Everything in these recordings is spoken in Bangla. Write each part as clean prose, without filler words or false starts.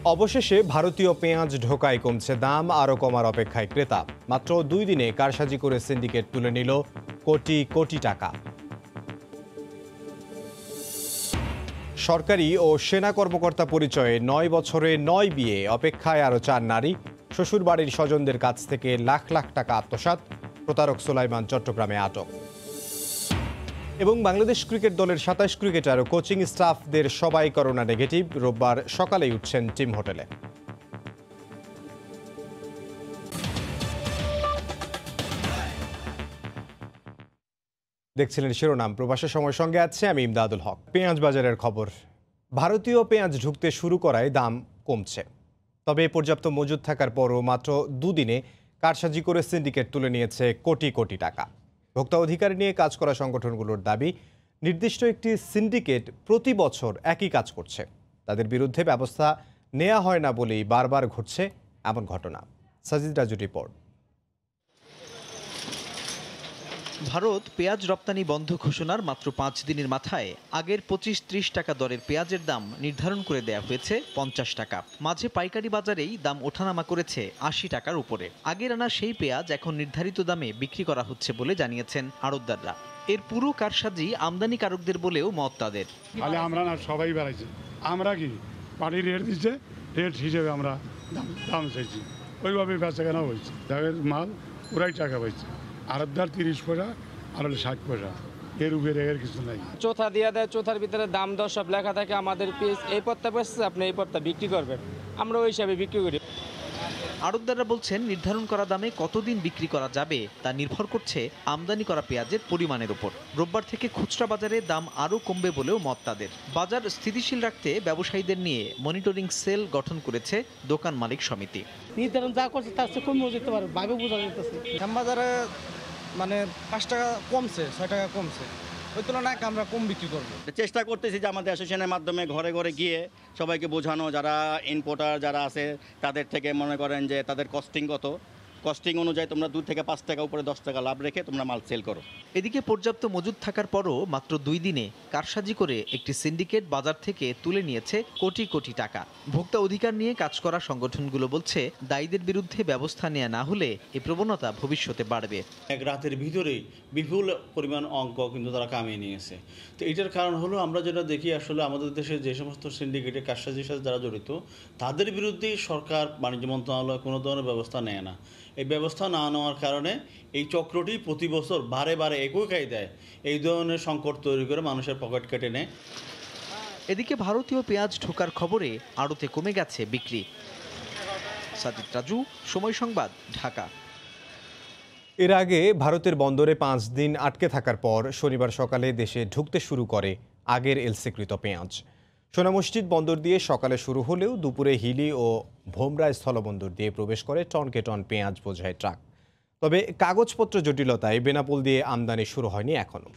অবশেষে ভারতীয় পেঁয়াজ ঢোকায় কমছে দাম, আরও কমার অপেক্ষায় ক্রেতা। মাত্র 2 দিনে কারসাজি করে সিন্ডিকেট তুলে নিল কোটি কোটি টাকা। সরকারি ও সেনা কর্মকর্তা পরিচয়ে 9 বছরে 9 বিয়ে, অপেক্ষায় আরও 4 নারী। শ্বশুরবাড়ির স্বজনদের কাছ থেকে লাখ লাখ টাকা আত্মসাৎ, প্রতারক সুলাইমান চট্টগ্রামে আটক। এবং বাংলাদেশ ক্রিকেট দলের 27 ক্রিকেটার ও কোচিং স্টাফদের সবাই করোনা নেগেটিভ। রোববার সকালেই উঠছেন টিম হোটেলে। দেখছিলেন শিরোনাম। প্রবাসের সময় সঙ্গে আছে আমি ইমদাদুল হক। পেঁয়াজ বাজারের খবর। ভারতীয় পেঁয়াজ ঢুকতে শুরু করায় দাম কমছে, তবে পর্যাপ্ত মজুদ থাকার পরও মাত্র 2 দিনে কারসাজি করে সিন্ডিকেট তুলে নিয়েছে কোটি কোটি টাকা। ভোক্তা অধিকার নিয়ে কাজ করা সংগঠনগুলোর দাবি, নির্দিষ্ট একটি সিন্ডিকেট প্রতি বছর একই কাজ করছে। তাদের বিরুদ্ধে ব্যবস্থা নেওয়া হয় না বলেই বারবার ঘটছে এমন ঘটনা। সাজিদ রাজুর রিপোর্ট। ভারত পেঁয়াজ রপ্তানি বন্ধ ঘোষণার মাত্র 5 দিনের মাথায় আগের 25-30 টাকা দরের পেঁয়াজের দাম নির্ধারণ করে দেয়া হয়েছে 50 টাকা। মাঝে পাইকারি বাজারেই দাম ওঠানামা করেছে 80 টাকার উপরে। আগের আনা সেই পেঁয়াজ এখন নির্ধারিত দামে বিক্রি করা হচ্ছে বলে জানিয়েছেন আড়তদাররা। এর পুরো কারসাজি আমদানিকারকদের বলেও মত তাদের। আমরা না, সবাই বাড়াইছে। আমরা কি পানির রেট দিচ্ছে, রেট হিসেবে আমরা দাম চাইছি, ওইভাবে বেচা কেনা হয়েছে। দামের মাল ওরাই টাকা পাইছে। আড়তদার 30 পয়সা আর 60 পয়সা, এর উপরে এর কিছু নাই। চোথা দিয়ে দেয়, চোথার ভিতরে দাম দর সব লেখা থাকে। আমাদের পিস এই পত্তা পেয়েছে, আপনি এই পত্তা বিক্রি করবেন, আমরা ওই হিসাবে বিক্রি করি। আড়তদাররা বলছেন, নির্ধারণ করা দামে কতদিন বিক্রি করা যাবে তা নির্ভর করছে আমদানি করা পেঁয়াজের পরিমাণের উপর। রোববার থেকে খুচরা বাজারে দাম আরও কমবে বলেও মত তাদের। বাজার স্থিতিশীল রাখতে ব্যবসায়ীদের নিয়ে মনিটরিং সেল গঠন করেছে দোকান মালিক সমিতি। নির্ধারণ যা করছে তার চেয়ে কমিয়ে যেতে পারে, ভাবে বোঝা যেতেছে। বাজারে মানে 5 টাকা কমছে, 6 টাকা কমছে, ওই তুলনায় আমরা কম বিক্রি করবো। চেষ্টা করতেছি যে আমাদের অ্যাসোসিয়েশনের মাধ্যমে ঘরে ঘরে গিয়ে সবাইকে বোঝানো, যারা ইম্পোর্টার যারা আছে তাদের থেকে মনে করেন যে তাদের কস্টিং কত, কস্টিং অনুযায়ী তোমরা 2 থেকে 5 টাকা উপরে 10 টাকা লাভ রেখে তোমরা মাল সেল করো। এদিকে পর্যাপ্ত মজুদ থাকার পরও মাত্র 2 দিনে কারসাজি করে একটি সিন্ডিকেট বাজার থেকে তুলে নিয়েছে কোটি কোটি টাকা। ভোক্তা অধিকার নিয়ে কাজ করা সংগঠনগুলো বলছে, দায়ীদের বিরুদ্ধে ব্যবস্থা নেওয়া না হলে এই প্রবণতা ভবিষ্যতে বাড়বে। এক রাতের ভিতরেই বিপুল পরিমাণ অঙ্ক কিন্তু তারা কামিয়ে নিয়েছে। তো এটার কারণ হলো, আমরা যেটা দেখি আসলে আমাদের দেশে যে সমস্ত সিন্ডিকেটের কারসাজির সাথে যারা জড়িত, তাদের বিরুদ্ধেই সরকার, বাণিজ্য মন্ত্রণালয় কোনো ধরনের ব্যবস্থা নেয় না। এই ব্যবস্থা না নেওয়ার কারণে এই চক্রটি প্রতি বছর বারে বারে একই কায়দায় এই ধরনের সংকট তৈরি করে মানুষের পকেট কেটে নেয়। এদিকে ভারতীয় পেঁয়াজ ঢোকার খবরে আড়তে কমে গেছে বিক্রি। সাজিদ রাজু, সময় সংবাদ, ঢাকা। এর আগে ভারতের বন্দরে 5 দিন আটকে থাকার পর শনিবার সকালে দেশে ঢুকতে শুরু করে আগের এলসিকৃত পেঁয়াজ। সোনা মসজিদ বন্দর দিয়ে সকালে শুরু হলেও দুপুরে হিলি ও ভোমরা স্থলবন্দর দিয়ে প্রবেশ করে টনকে টন পেঁয়াজ বোঝাই ট্রাক। তবে কাগজপত্র জটিলতায় বেনাপোল দিয়ে আমদানি শুরু হয়নি এখনো।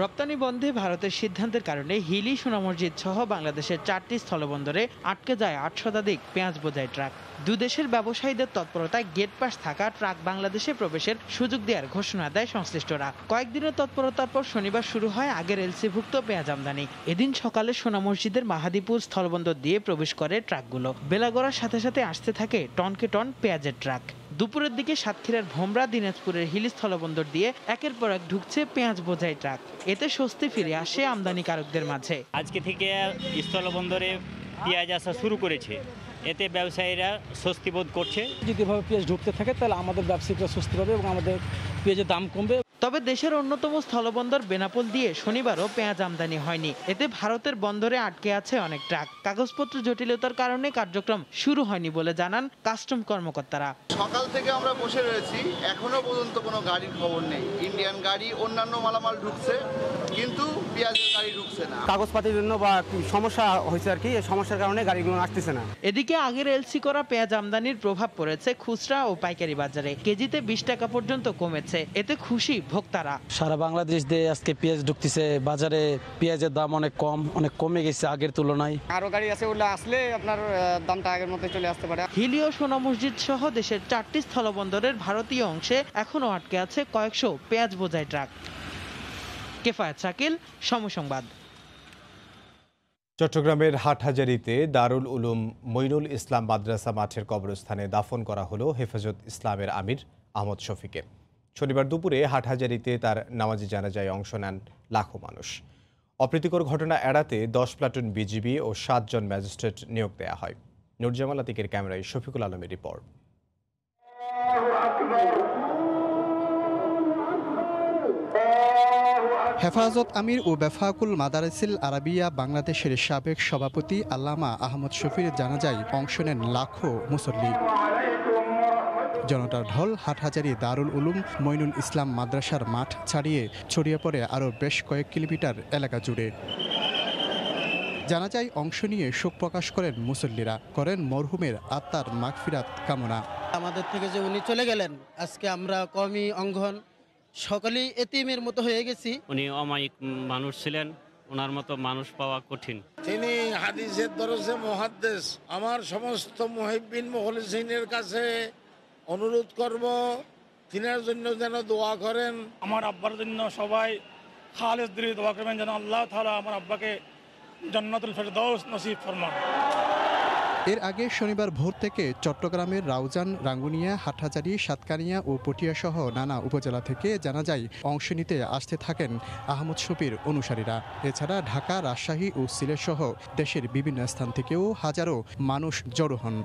রপ্তানি বন্ধে ভারতের সিদ্ধান্তের কারণে হিলি, সোনা মসজিদ সহ বাংলাদেশের 4টি স্থলবন্দরে আটকে যায় 8 শতাধিক পেঁয়াজ বোঝাই ট্রাক। দুদেশের ব্যবসায়ীদের তৎপরতায় গেট পাস থাকা ট্রাক বাংলাদেশে প্রবেশের সুযোগ দেওয়ার ঘোষণা দেয় সংশ্লিষ্টরা। কয়েকদিনের তৎপরতার পর শনিবার শুরু হয় আগের এলসিভুক্ত পেঁয়াজ আমদানি। এদিন সকালে সোনা মসজিদের মাহাদীপুর স্থলবন্দর দিয়ে প্রবেশ করে ট্রাকগুলো। বেলা গড়ার সাথে সাথে আসতে থাকে টনকে টন পেঁয়াজের ট্রাক। দুপুরের দিকে সাতক্ষীরার ভোমরা, দিনাজপুরের হিলি স্থলবন্দর দিয়ে একের পর এক ঢুকছে পেঁয়াজ বোঝাই ট্রাক। এতে স্বস্তি ফিরে আসে আমদানিকারকদের মাঝে। আজকে থেকে স্থলবন্দরে পেঁয়াজ আসা শুরু করেছে, এতে ব্যবসায়ীরা স্বস্তি বোধ করছে। যদি এভাবে পেঁয়াজ ঢুকতে থাকে তাহলে আমাদের ব্যবসায়ীরা স্বস্তি পাবে এবং আমাদের পেঁয়াজের দাম কমবে। তবে দেশের অন্যতম স্থলবন্দর বেনাপোল দিয়ে শনিবারও পেঁয়াজ আমদানি হয়নি। এতে ভারতের বন্দরে আটকে আছে অনেক ট্রাক। কাগজপত্র জটিলতার কারণে কার্যক্রম শুরু হয়নি বলে জানান কাস্টম কর্মকর্তারা। সকাল থেকে আমরা বসে রয়েছি, এখনো পর্যন্ত কোনো গাড়ির খবর নেই। ইন্ডিয়ান গাড়ি, অন্যান্য মালামাল ঢুকছে, কিন্তু পেঁয়াজের গাড়ি ঢুকছে না। কাগজপাতির জন্য বা সমস্যা হয়েছে আর কি, এই সমস্যার কারণে গাড়িগুলো আসতেছে না। এদিকে আগের এলসি করা পেঁয়াজ আমদানির প্রভাব পড়েছে খুচরা ও পাইকারি বাজারে। কেজিতে 20 টাকা পর্যন্ত কমেছে। এতে খুশি ভোক্তারা। সারা বাংলাদেশ দিয়ে আজকে পেঁয়াজ ঢুকতেছে বাজারে। পেঁয়াজের দাম অনেক কমে গেছে আগের তুলনায়। আরো গাড়ি আছে, ওগুলো আসলে আপনার দামটা আগের মতো চলে আসতে পারে। হিলি ও সোনা মসজিদ সহ দেশের 4টি স্থলবন্দরের ভারতীয় অংশে এখনো আটকে আছে কয়েকশো পেঁয়াজ বোঝাই ট্রাক। কেফায়েত শাকিল, সময় সংবাদ। চট্টগ্রামের হাটহাজারীতে দারুল উলুম মঈনুল ইসলাম মাদ্রাসা মাঠের কবরস্থানে দাফন করা হলো হেফাজত ইসলামের আমির আহমদ শফিকে। শনিবার দুপুরে হাটহাজারীতে তার নামাজি জানাজায় অংশ নেন লাখো মানুষ। অপ্রীতিকর ঘটনা এড়াতে 10 প্লাটুন বিজিবি ও 7 জন ম্যাজিস্ট্রেট নিয়োগ দেওয়া হয়। নুরজামাল আতিকের ক্যামেরায় শফিকুল আলমের রিপোর্ট। হেফাজত আমির ও বেফাকুল মাদারিসিল আরাবিয়া বাংলাদেশের সাবেক সভাপতি আল্লামা আহমদ শফির জানাজায় অংশ নেন লাখো মুসল্লি। জনতার ঢল হাটহাজারী দারুল উলুম মঈনুল ইসলাম মাদ্রাসার মাঠ ছাড়িয়ে ছড়িয়ে পড়ে আরও বেশ কয়েক কিলোমিটার এলাকা জুড়ে। জানাজায় অংশ নিয়ে শোক প্রকাশ করেন মুসল্লিরা, করেন মরহুমের আত্মার মাগফিরাত কামনা। আমাদের থেকে যে উনি চলে গেলেন, আজকে আমরা কওমি অঙ্গন সকলেই এতিমের মতো হয়ে গেছি। উনি অমায়িক মানুষ ছিলেন, ওনার মতো মানুষ পাওয়া কঠিন। তিনি হাদিসের দরজে মুহাদ্দিস। আমার সমস্ত মুহিব্বিন মুখলিসিনের কাছে অনুরোধ করব, তিনার জন্য যেন দোয়া করেন। আমার আব্বার জন্য সবাই খালেস দিলে দোয়া করবেন যেন আল্লাহ তাআলা আমার আব্বাকে জান্নাতুল ফেরদাউস নসিব ফরমান। এর আগে শনিবার ভোর থেকে চট্টগ্রামের রাউজান, রাঙ্গুনিয়া, হাটহাজারী, সাতকানিয়া ও পটিয়া সহ নানা উপজেলা থেকে জানাজায় অংশ নিতে আসতে থাকেন আহমদ শফির অনুসারীরা। এছাড়া ঢাকা, রাজশাহী ও সিলেট সহ দেশের বিভিন্ন স্থান থেকেও হাজারো মানুষ জড়ো হন।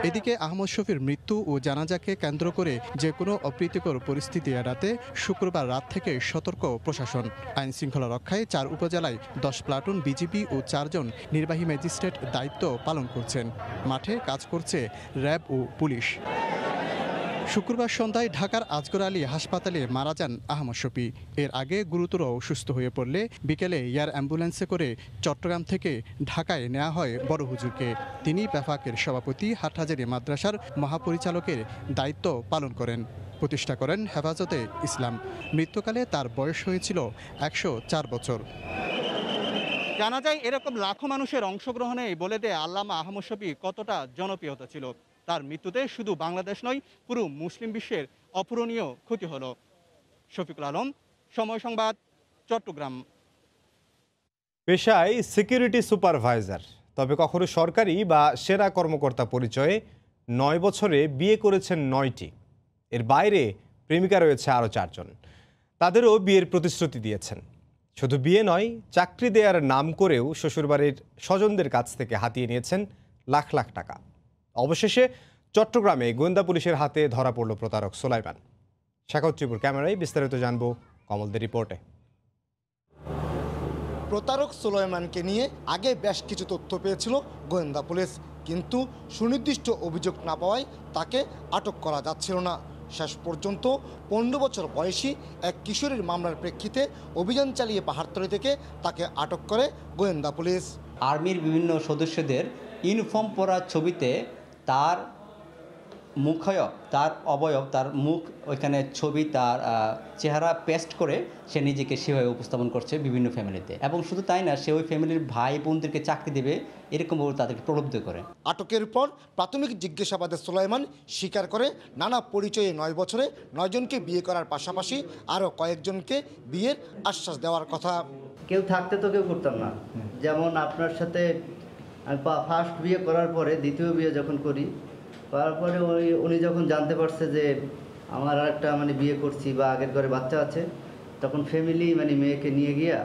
এদিকে আহমদ শফির মৃত্যু ও জানাজাকে কেন্দ্র করে যে কোনো অপ্রীতিকর পরিস্থিতি এড়াতে শুক্রবার রাত থেকে সতর্ক প্রশাসন। আইন শৃঙ্খলা রক্ষায় 4 উপজেলায় 10 প্লাটুন বিজিবি ও 4 জন নির্বাহী ম্যাজিস্ট্রেট দায়িত্ব পালন করছেন। মাঠে কাজ করছে র্যাব ও পুলিশ। শুক্রবার সন্ধ্যায় ঢাকার আজগর আলী হাসপাতালে মারা যান আহমদ শফি। এর আগে গুরুতর অসুস্থ হয়ে পড়লে বিকেলে এয়ার অ্যাম্বুলেন্সে করে চট্টগ্রাম থেকে ঢাকায় নেওয়া হয় বড় হুজুরকে। তিনি বেফাকের সভাপতি, হাটহাজারী মাদ্রাসার মহাপরিচালকের দায়িত্ব পালন করেন। প্রতিষ্ঠা করেন হেফাজতে ইসলাম। মৃত্যুকালে তার বয়স হয়েছিল 104 বছর। জানাজায় এরকম লাখো মানুষের অংশগ্রহণে বলে দেয় আল্লামা আহমদ শফি কতটা জনপ্রিয়তা ছিল। তার মৃত্যুতে শুধু বাংলাদেশ নয়, পুরো মুসলিম বিশ্বের অপূরণীয় ক্ষতি হলো। শফিকুল আলম, সময় সংবাদ, চট্টগ্রাম। পেশায় সিকিউরিটি সুপারভাইজার, তবে কখনো সরকারি বা সেরা কর্মকর্তা পরিচয়ে 9 বছরে বিয়ে করেছেন 9টি। এর বাইরে প্রেমিকা রয়েছে আরও 4 জন। তাদেরও বিয়ের প্রতিশ্রুতি দিয়েছেন। শুধু বিয়ে নয়, চাকরি দেওয়ার নাম করেও শ্বশুরবাড়ির স্বজনদের কাছ থেকে হাতিয়ে নিয়েছেন লাখ লাখ টাকা। অবশেষে চট্টগ্রামে গোয়েন্দা পুলিশের হাতে ধরা পড়ল প্রতারক সোলাইমান। শাখাউত ত্রিপুর ক্যামেরায় বিস্তারিত জানব কমলদের রিপোর্টে। প্রতারক সোলাইমানকে নিয়ে আগে বেশ কিছু তথ্য পেয়েছিল গোয়েন্দা পুলিশ, কিন্তু সুনির্দিষ্ট অভিযোগ না পাওয়ায় তাকে আটক করা যাচ্ছিল না। শেষ পর্যন্ত 15 বছর বয়সী এক কিশোরীর মামলার প্রেক্ষিতে অভিযান চালিয়ে পাহাড়তলী থেকে তাকে আটক করে গোয়েন্দা পুলিশ। আর্মির বিভিন্ন সদস্যদের ইউনিফর্ম পরা ছবিতে তার মুখায়ব, তার অবয়ব, তার মুখ, ওইখানে ছবি, তার চেহারা পেস্ট করে সে নিজেকে সেভাবে উপস্থাপন করছে বিভিন্ন ফ্যামিলিতে। এবং শুধু তাই না, সে ওই ফ্যামিলির ভাই বোনদেরকে চাকরি দেবে এরকমভাবে তাদেরকে প্রলুব্ধ করে। আটকের পর প্রাথমিক জিজ্ঞাসাবাদে সোলাইমান স্বীকার করে নানা পরিচয়ে 9 বছরে 9 জনকে বিয়ে করার পাশাপাশি আরও কয়েকজনকে বিয়ের আশ্বাস দেওয়ার কথা। কেউ থাকতে তো কেউ করতাম না। যেমন আপনার সাথে আমি ফার্স্ট বিয়ে করার পরে দ্বিতীয় বিয়ে যখন করি, তারপরে উনি যখন জানতে পারছে যে আমার আরেকটা বিয়ে করছি বা আগের ঘরে বাচ্চা আছে, তখন ফ্যামিলি মেয়েকে নিয়ে গিয়া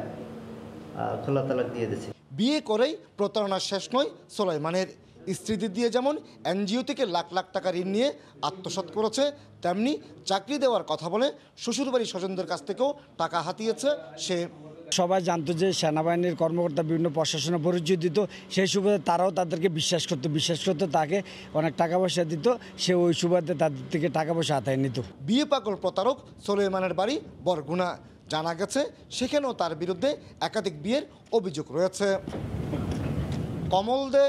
খোলা তালাক দিয়ে দিয়েছে। বিয়ে করেই প্রতারণার শেষ নয় সোলাইমানের। স্ত্রীদের দিয়ে যেমন এনজিও থেকে লাখ লাখ টাকা ঋণ নিয়ে আত্মসাৎ করেছে, তেমনি চাকরি দেওয়ার কথা বলে শ্বশুরবাড়ির স্বজনদের কাছ থেকেও টাকা হাতিয়েছে সে। সবাই জানতো যে সেনাবাহিনীর কর্মকর্তা বিভিন্ন প্রশাসনে পরিচয় দিত, সেই সুবাদে তারাও তাদেরকে বিশ্বাস করতো, তাকে অনেক টাকা পয়সা দিত, সে ওই সুবাদে তাদের থেকে টাকা পয়সা হাতায় নিত। বিয়ে পাগল প্রতারক সোলাইমানের বাড়ি বরগুনা। জানা গেছে সেখানেও তার বিরুদ্ধে একাধিক বিয়ের অভিযোগ রয়েছে। কমল দে,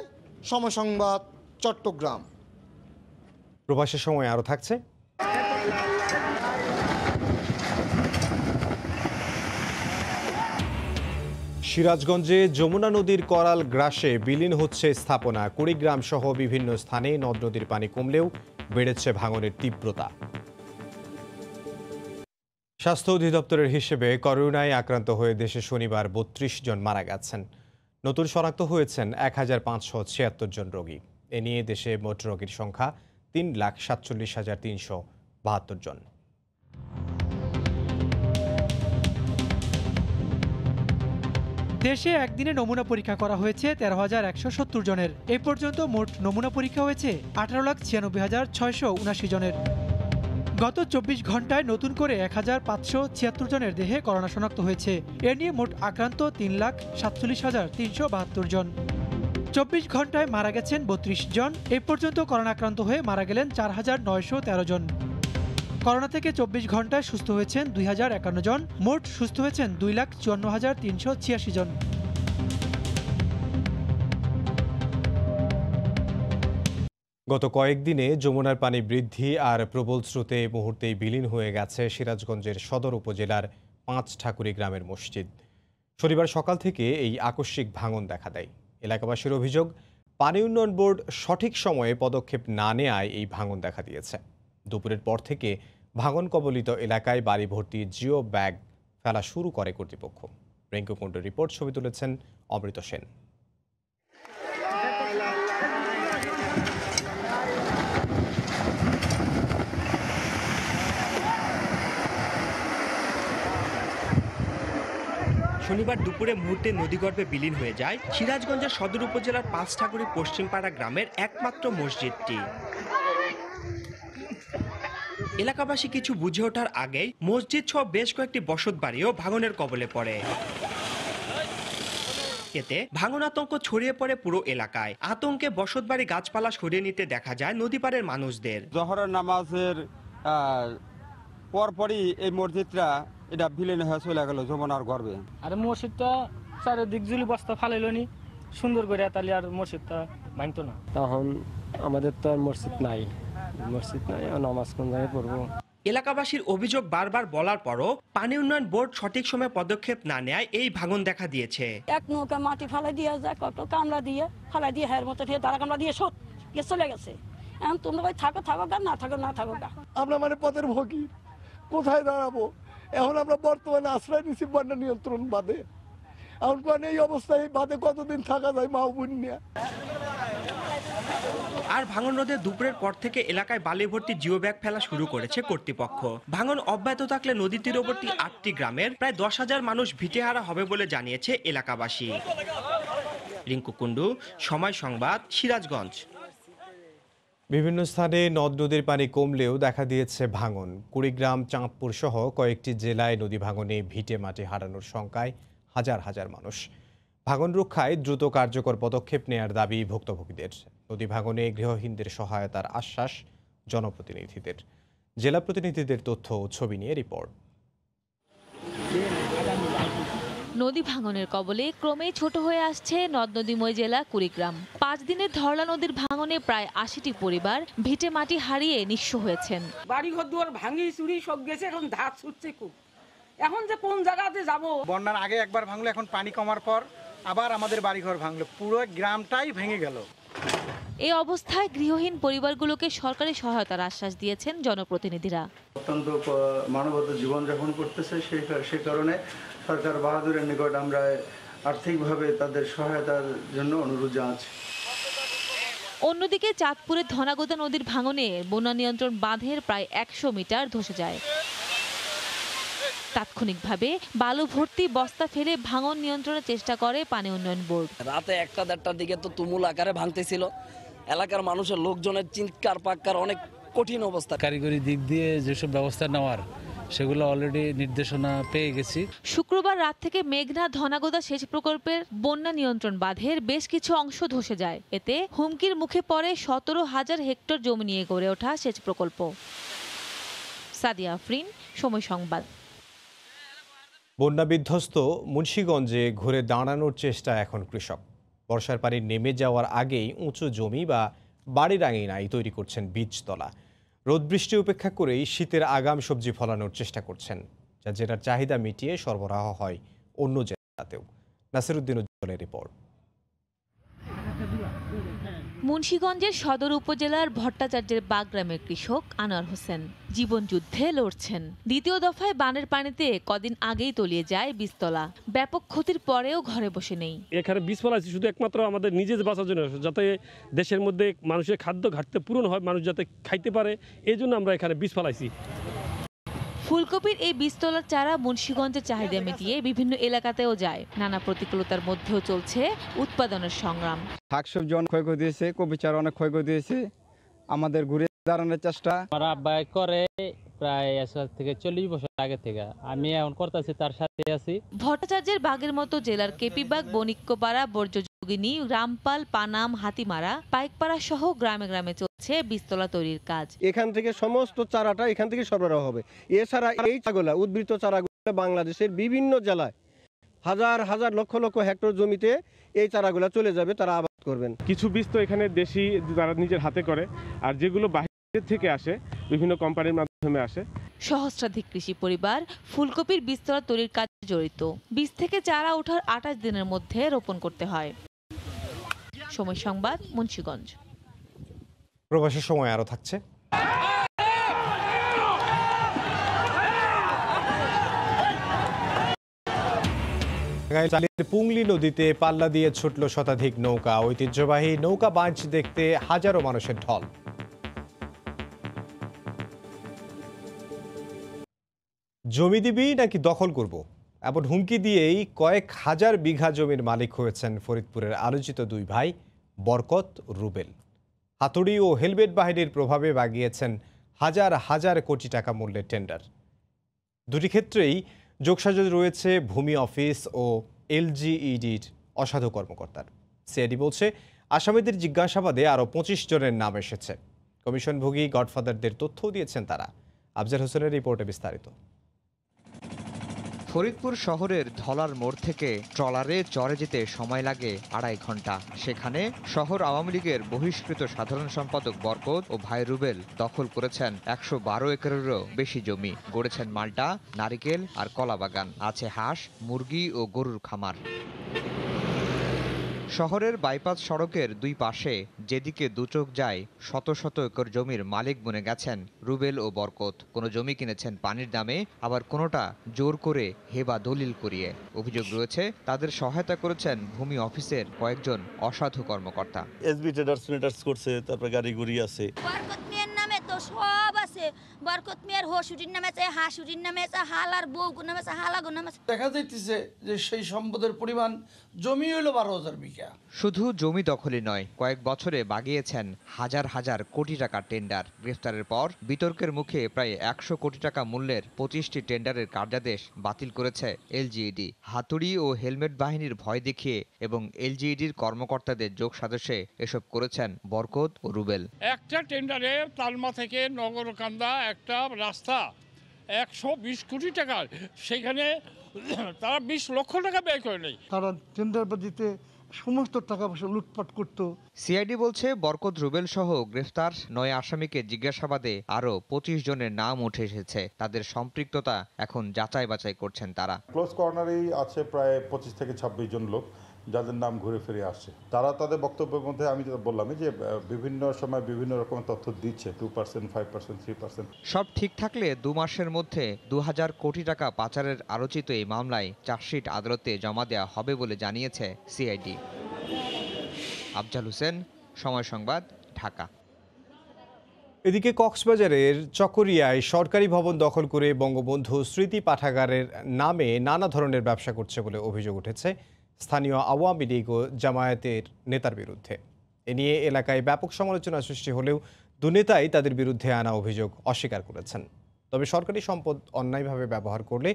সময় সংবাদ, চট্টগ্রাম। প্রবাসের সময় আরও থাকছে। সিরাজগঞ্জে যমুনা নদীর করাল গ্রাসে বিলীন হচ্ছে স্থাপনা। কুড়িগ্রাম সহ বিভিন্ন স্থানে নদ নদীর পানি কমলেও বেড়েছে ভাঙনের তীব্রতা। স্বাস্থ্য অধিদপ্তরের হিসেবে করোনায় আক্রান্ত হয়ে দেশে শনিবার ৩২ জন মারা গেছেন। নতুন শনাক্ত হয়েছেন ১,৫৭৬ জন রোগী। এ নিয়ে দেশে মোট রোগীর সংখ্যা ৩,৪৭,৩৭২ জন। দেশে একদিনে নমুনা পরীক্ষা করা হয়েছে ১৩,১৭০ জনের। এ পর্যন্ত মোট নমুনা পরীক্ষা হয়েছে ১৮,৯৬,৬৭৯ জনের। গত ২৪ ঘন্টায় নতুন করে ১,৫৭৬ জনের দেহে করোনা শনাক্ত হয়েছে। এ নিয়ে মোট আক্রান্ত ৩,৪৭,৩৭২ জন। ২৪ ঘন্টায় মারা গেছেন ৩২ জন। এ পর্যন্ত করোনা আক্রান্ত হয়ে মারা গেলেন ৪,৯১৩ জন। করোনা থেকে ২৪ ঘন্টায় সুস্থ হয়েছেন ২,০৫১ জন। মোট সুস্থ হয়েছেন ২,৫৪,৩৮৬ জন। গত কয়েকদিনে যমুনার পানি বৃদ্ধি আর প্রবল স্রোতে মুহূর্তেই বিলীন হয়ে গেছে সিরাজগঞ্জের সদর উপজেলার পাঁচঠাকুরি গ্রামের মসজিদ। শনিবার সকাল থেকে এই আকস্মিক ভাঙন দেখা দেয়। এলাকাবাসীর অভিযোগ, পানি উন্নয়ন বোর্ড সঠিক সময়ে পদক্ষেপ না নেওয়ায় এই ভাঙন দেখা দিয়েছে। দুপুরের পর থেকে ভাঙন কবলিত এলাকায় বাড়ি ভর্তি জিও ব্যাগ ফেলা শুরু করে কর্তৃপক্ষ। রিঙ্কু কুণ্ডুর রিপোর্ট, ছবি তুলেছেন অমৃত সেন। শনিবার দুপুরে মুহূর্তে নদীগর্ভে বিলীন হয়ে যায় সিরাজগঞ্জের সদর উপজেলার পাঁচঠাকুরি পশ্চিমপাড়া গ্রামের একমাত্র মসজিদটি। এলাকাবাসী কিছু বুঝে ওঠার আগেই মসজিদ সহ বেশ কয়েকটি বসত বাড়িও ভাঙনের কবলে পড়ে। এতে ভাঙন আতঙ্ক ছড়িয়ে পড়ে পুরো এলাকায়। আতঙ্কে বসতবাড়ি গাছপালা সরিয়ে নিতে দেখা যায় নদীপাড়ের মানুষদের। জোহরের নামাজের পরপরই এই মসজিদটা এটা বিলীন হয়ে চলে গেল যমুনার গর্ভে। আর মসজিদটা চারিদিক জুলি বস্তা ফালাইল নি সুন্দর করে, তাহলে আর মসজিদটা ভাঙতো না। তখন আমাদের তো আর মসজিদ নাই, নামাজ কোন জায়গায় পড়বো। এলাকাবাসীর অভিযোগ, বারবার বলার পরও পানি উন্নয়ন বোর্ড সঠিক সময়ে পদক্ষেপ না নেয় এই ভাঙন দেখা দিয়েছে। এক নৌকা মাটি ফালাই দিয়ে যায়, কত কামলা দিয়ে ফালাই দিয়ে হের মতো দাঁড়া কামলা দিয়ে সব চলে গেছে। এখন তোমরা ভাই থাকো গা, না থাকো গা। আমরা মানে পথের ভোগী, কোথায় দাঁড়াবো? এখন আমরা বর্তমানে আশ্রয় নিচ্ছি বন্যা নিয়ন্ত্রণ বাদে। এখন এই অবস্থায় বাদে কতদিন থাকা যায় মা বোন নিয়ে? আর ভাঙন রোধে দুপুরের পর থেকে এলাকায় বালি ভর্তি জিও ব্যাগ ফেলা শুরু করেছে কর্তৃপক্ষ। ভাঙন অব্যাহত থাকলে নদী তীরবর্তী ৮টি গ্রামের প্রায় ১০,০০০ মানুষ ভিটেহারা হবে বলে জানিয়েছে এলাকাবাসী। রিঙ্কু কুণ্ডু, সময় সংবাদ, সিরাজগঞ্জ। বিভিন্ন স্থানে নদ নদীর পানি কমলেও দেখা দিয়েছে ভাঙন। কুড়িগ্রাম, চাঁদপুর সহ কয়েকটি জেলায় নদী ভাঙনে ভিটে মাটি হারানোর শঙ্কায় হাজার হাজার মানুষ। ভাঙন রক্ষায় দ্রুত কার্যকর পদক্ষেপ নেয়ার দাবি ভুক্তভোগীদের। নদী ভাঙনে গৃহহীনদের সহায়তার আশ্বাস জনপ্রতিনিধিদের। জেলা প্রতিনিধিদের তথ্য ও ছবি নিয়ে রিপোর্ট। নদী ভাঙনের কবলে ক্রমেই ছোট হয়ে আসছে নদ নদীময় জেলা কুড়িগ্রাম। 5 দিনের ধরলা নদীর ভাঙনে প্রায় 80টি পরিবার ভিটে মাটি হারিয়ে নিঃস্ব হয়েছেন। বাড়ি ঘর দুয়ার ভাঙি চুরি সব গেছে, এখন ধার ছুটছে খুব। এখন যে কোন জায়গাতে যাব? বন্যার আগে একবার ভাঙলো, এখন পানি কমার পর আবার আমাদের বাড়িঘর ভাঙলো, পুরো গ্রামটাই ভেঙে গেল। এই অবস্থায় গৃহহীন পরিবারগুলোকে সরকারি সহায়তার আশ্বাস দিয়েছেন জনপ্রতিনিধিরা। অত্যন্ত মানবত জীবনযাপন করতেছে, সেই কারণে সরকার বাহাদুরের নিকট আমরা আর্থিকভাবে তাদের সহায়তার জন্য অনুরোধ জানাচ্ছি। অন্যদিকে চাঁদপুরের ধনাগোদা নদীর ভাঙনে বন্যা নিয়ন্ত্রণ বাঁধের প্রায় 100 মিটার ধসে যায়। তাৎক্ষণিকভাবে বালু ভর্তি বস্তা ফেলে ভাঙন নিয়ন্ত্রণের চেষ্টা করে পানি উন্নয়ন বোর্ড। রাতে 1টা-1:30টার দিকে তো তুমুল আকারে ভাঙতেছিল। এলাকার মানুষের লোকজনের চিৎকার পাক্কার, অনেক কঠিন অবস্থা। কারিগরি দিক দিয়ে যেসব ব্যবস্থা নেওয়ার সেগুলো অলরেডি নির্দেশনা পেয়ে গেছি। শুক্রবার রাত থেকে মেঘনা ধনাগোদা সেচ প্রকল্পের বন্যা নিয়ন্ত্রণ বাঁধের বেশ কিছু অংশ ধসে যায়। এতে হুমকির মুখে পড়ে 17,000 হেক্টর জমি নিয়ে গড়ে ওঠা সেচ প্রকল্প। সাদিয়া আফরিন, সময় সংবাদ। বন্যা বিধ্বস্ত মুন্সিগঞ্জে ঘুরে দাঁড়ানোর চেষ্টা এখন কৃষক। বর্ষার পানি নেমে যাওয়ার আগেই উঁচু জমি বা বাড়ির আঙিনায় তৈরি করছেন বীজতলা। রোদ বৃষ্টি উপেক্ষা করেই শীতের আগাম সবজি ফলানোর চেষ্টা করছেন, যা জেলার চাহিদা মিটিয়ে সরবরাহ হয় অন্য জেলাতেও। নাসিরউদ্দিন উজ্জ্বলের রিপোর্ট। মুন্সিগঞ্জের সদর উপজেলার ভট্টাচার্যের বাগগ্রামের কৃষক আনোয়ার হোসেন জীবনযুদ্ধে লড়ছেন। দ্বিতীয় দফায় বানের পানিতে কদিন আগেই তলিয়ে যায় বীজতলা। ব্যাপক ক্ষতির পরেও ঘরে বসে নেই। এখানে বীজ ফলাইছি শুধু একমাত্র আমাদের নিজের বাঁচার জন্য, যাতে দেশের মধ্যে মানুষের খাদ্য ঘাটতি পূরণ হয়, মানুষ যাতে খাইতে পারে, এই জন্য আমরা এখানে বীজ ফলাইছি। ফুলকপির এই বীজতলার চারা মুন্সিগঞ্জের চাহিদা মিটিয়ে বিভিন্ন এলাকাতেও যায়। নানা প্রতিকূলতার মধ্যেও চলছে উৎপাদনের সংগ্রাম। শাকসবজি অনেক ক্ষয়ক্ষতি হয়েছে, কপি চারা অনেক ক্ষয়ক্ষতি হয়েছে, আমাদের ঘুরে দাঁড়ানোর চেষ্টা। আমার আব্বা করে প্রায় 1 থেকে 40 বছর আগে থেকে, আমি এখন করতেছি, তার সাথে আছি। ভট্টাচার্যের বাগের মতো জেলার কেপিবাগ, বণিক্যপাড়া, বর্জ্যযোগিনী, রামপাল, পানাম, হাতিমারা, পাইকপাড়া সহ গ্রামে গ্রামে চলছে বীজতলা তৈরির কাজ। এখান থেকে সমস্ত চারাটা এখান থেকে সরবরাহ হবে। এছাড়া এই চারাগুলা, উদ্বৃত্ত চারাগুলো বাংলাদেশের বিভিন্ন জেলায় হাজার হাজার লক্ষ লক্ষ হেক্টর জমিতে এই চারাগুলা চলে যাবে, তারা আবাদ করবেন। কিছু বীজ তো এখানে দেশি, যারা নিজের হাতে করে, আর যেগুলো বাইরে থেকে আসে, বিভিন্ন কোম্পানির মাধ্যমে আসে। সহস্রাধিক কৃষি পরিবার ফুলকপির বীজতলা তৈরির কাজে জড়িত। বীজ থেকে চারা ওঠার 28 দিনের মধ্যে রোপণ করতে হয়। সময় সংবাদ, মুন্সিগঞ্জ। প্রবাসী সময় আরও থাকছে। পুংলি নদীতে পাল্লা দিয়ে ছুটল শতাধিক নৌকা। ঐতিহ্যবাহী নৌকা বাঁচ দেখতে হাজারো মানুষের ঢল। জমি দিবি নাকি দখল করব, এমন হুমকি দিয়েই কয়েক হাজার বিঘা জমির মালিক হয়েছেন ফরিদপুরের আলোচিত দুই ভাই বরকত, রুবেল। হাতুড়ি ও হেলমেট বাহিনীর প্রভাবে বাগিয়েছেন হাজার হাজার কোটি টাকা মূল্যের টেন্ডার। দুটি ক্ষেত্রেই যোগসাজশ রয়েছে ভূমি অফিস ও এলজিইডির অসাধু কর্মকর্তার। সিআইডি বলছে, আসামিদের জিজ্ঞাসাবাদে আরও 25 জনের নাম এসেছে। কমিশনভোগী গডফাদারদের তথ্যও দিয়েছেন তারা। আফজাল হোসেনের রিপোর্টে বিস্তারিত। ফরিদপুর শহরের ধলার মোড় থেকে ট্রলারে চরে যেতে সময় লাগে 2.5 ঘন্টা। সেখানে শহর আওয়ামী লীগের বহিষ্কৃত সাধারণ সম্পাদক বরকত ও ভাই রুবেল দখল করেছেন 112 একরেরও বেশি জমি। গড়েছেন মাল্টা, নারিকেল আর কলা বাগান। আছে হাঁস, মুরগি ও গরুর খামার। শহরের বাইপাস সড়কের দুই পাশে যেদিকে দুচোখ যায় শত শত একর জমির মালিক বনে গেছেন রুবেল ও বরকত। কোনো জমি কিনেছেন পানির দামে, আবার কোনোটা জোর করে হেবা দলিল করিয়ে। অভিযোগ রয়েছে তাদের সহায়তা করেছেন ভূমি অফিসের কয়েকজন অসাধু কর্মকর্তা। এসবি ট্রেডার্স করছে, তারপর গাড়ি গুড়ি আছে। বরকত মিয়ার নামে তো সব আছে। বরকত মিয়ার হসুরির নামে আছে, হাসুরির নামে আছে, হালার বউগুর নামে আছে, হালাগুর নামে আছে। দেখা যাইতেছে যে সেই সম্পদের পরিমাণ জমি হইল 12,000 বিঘা। শুধু জমি দখলই নয়, কয়েক বছরে বাগিয়েছেন হাজার হাজার কোটি টাকার টেন্ডার। গ্রেফতারের পর বিতর্কের মুখে প্রায় 100 কোটি টাকা মূল্যের 25টি টেন্ডারের কার্যাদেশ বাতিল করেছে এলজিইডি। হাতুড়ি ও হেলমেট বাহিনীর ভয় দেখিয়ে এবং এলজিইডির কর্মকর্তাদের যোগসাজশে এসব করেছেন বরকত ও রুবেল। একটা টেন্ডারে তালমা থেকে নগরকান্দা একটা রাস্তা 120 কোটি টাকা, সেখানে তারা 20 লক্ষ টাকা ব্যয় করে নেই। তারা টেন্ডার বাজিতে সমস্ত টাকা পয়সা লুটপাট করত। সিআইডি বলছে বরকত, রুবেল সহ গ্রেফতার 9 আসামিকে জিজ্ঞাসাবাদে আরও 25 জনের নাম উঠে এসেছে। তাদের সম্পৃক্ততা এখন যাচাই বাছাই করছেন তারা। ক্লোজ কর্নারেই আছে প্রায় 25 থেকে 26 জন লোক যাদের নাম ঘুরে ফিরে আসছে। তারা তাদের বক্তব্যের মধ্যে আমি যেটা বললাম যে বিভিন্ন সময় বিভিন্ন রকমের তথ্য দিচ্ছে, 2%, 5%, 3%। সব ঠিক থাকলে 2 মাসের মধ্যে 2000 কোটি টাকা পাচারের আলোচিত এই মামলায় চার্জশিট আদালতে জমা দেওয়া হবে বলে জানিয়েছে সিআইডি। আফজাল হোসেন, সময় সংবাদ, ঢাকা। এদিকে কক্সবাজারের চকরিয়ায় সরকারি ভবন দখল করে বঙ্গবন্ধু স্মৃতি পাঠাগারের নামে নানা ধরনের ব্যবসা করছে বলে অভিযোগ উঠেছে স্থানীয় আওয়ামী লীগ ও জামায়াতের নেতার বিরুদ্ধে। এ নিয়ে এলাকায় ব্যাপক সমালোচনা সৃষ্টি হলেও দু নেতাই তাদের বিরুদ্ধে আনা অভিযোগ অস্বীকার করেছেন। তবে সরকারি সম্পদ অন্যায়ভাবে ব্যবহার করলে